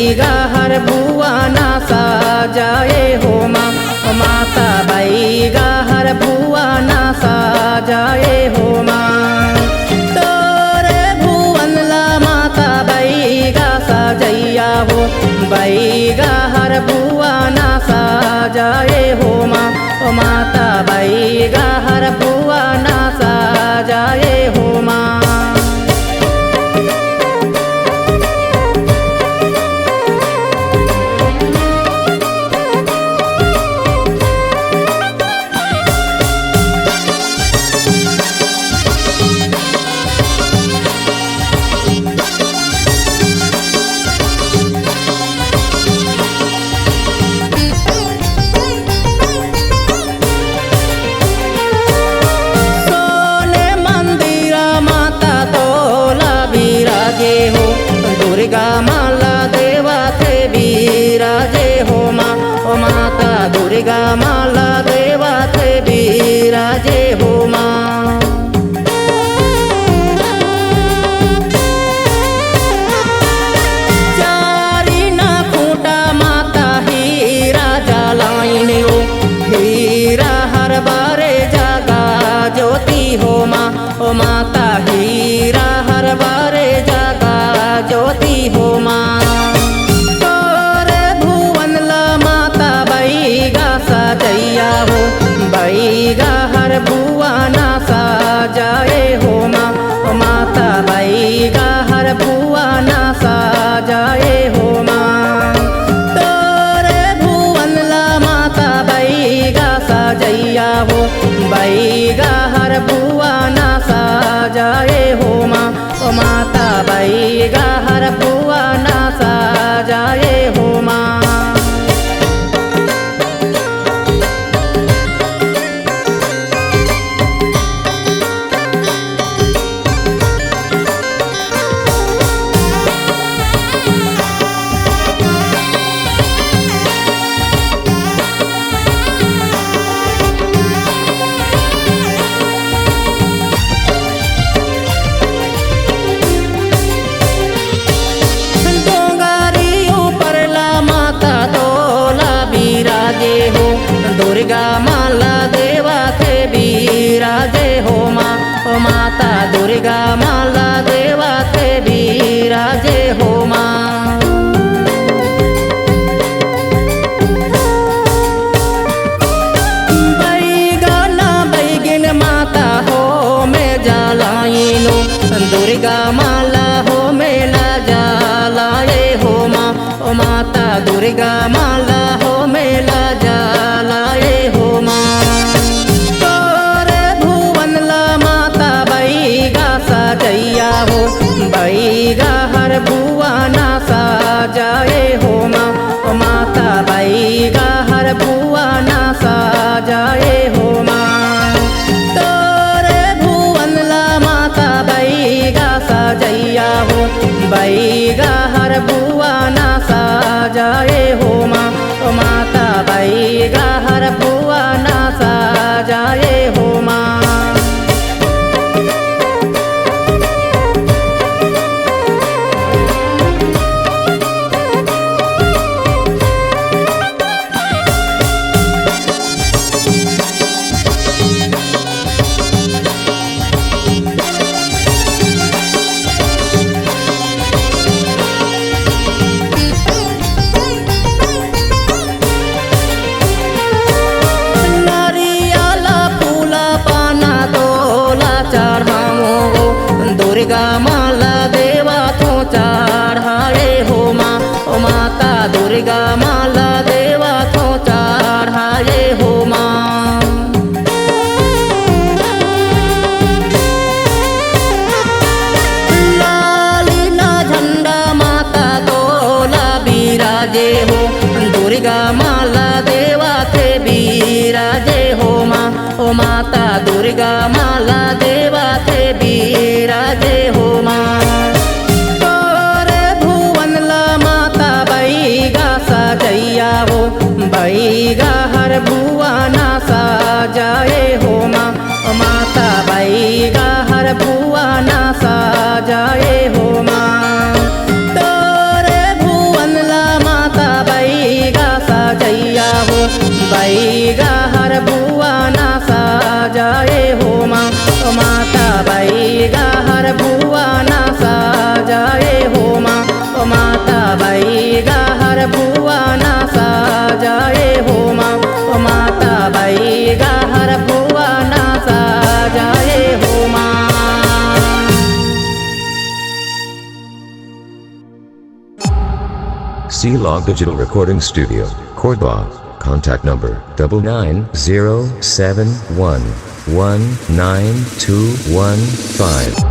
बैगा हर भुवना साजाए हो माँ। माता बैगा हर भुवना साजाए हो माँ। तोरे भुवन ला माता बैगा साजैया हो। बैगा हर भुवना साजाए हो माँ। माता बैगा हर भुवना साजाए हो माँ। हो दुर्गा माला देवा थे विराजे हो माँ। ओ माता दुर्गा माला देवा थे विराजे हो माँ। चारी ना खूंटा माता हीरा जलाइन हो। हीरा हर बारे जागा ज्योति हो माँ। ओ माता हीरा हर बारे ज्योति हो माँ। तोरे भुवन ला माता बैगा साजैया हो। बैगा हर भुवना साजाए हो माँ। माता बैगा हर भुवना साजाए हो माँ। तोरे भुवन ला माता बैगा साजैया हो। बैगा हर भुवना साजाए हो माँ। माता बैगा हर भुवना साजाए हो माँ। दुर्गा माला देवा थे विराजे हो माँ। ओ माता दुर्गा माला देवा थे विराजे हो माँ। बैगा ना बैगिन माता हो में जलाइनो। दुर्गा माला हो मेला जलाए हो माँ। ओ माता दुर्गा माला हो मेला जलाए हो माँ। तोरे भुवन ला माता बैगा साजैया हो। बैगा हर भुवना साजाए हो माँ। माता बैगा हर भुवना साजाए हो माँ। तोरे भुवन ला माता बैगा साजैया हो। बैगा हर भुवना साजाए हो माँ। माता बैगा हर भुवना साजाए हो माँ। दुर्गा माला देवा तो चढ़ाए हो माँ। ओ माता दुर्गा माला देवा तो चढ़ाए हो माँ। लाली ना झंडा माता तोला विराजे हो। दुर्गा माला देवा थे विराजे हो माँ। ओ माता दुर्गा माला देवा थे विराजे हो माँ। तोरे भुवन ला माता बैगा साजैया हो। बैगा हर भुवना साजाए हो माँ। माता बैगा हर भुवना साजाए हो माँ। तोरे भुवन ला बाई गा हर भुवना साजाए हो माँ। ओ माता बाई गा हर भुवना साजाए हो माँ। ओ माता बाई गा हर भुवना साजाए हो माँ। ओ माता बाई गा हर भुवना साजाए हो माँ। C-Log Digital Recording Studio, Cordoba. Contact number 9907119215.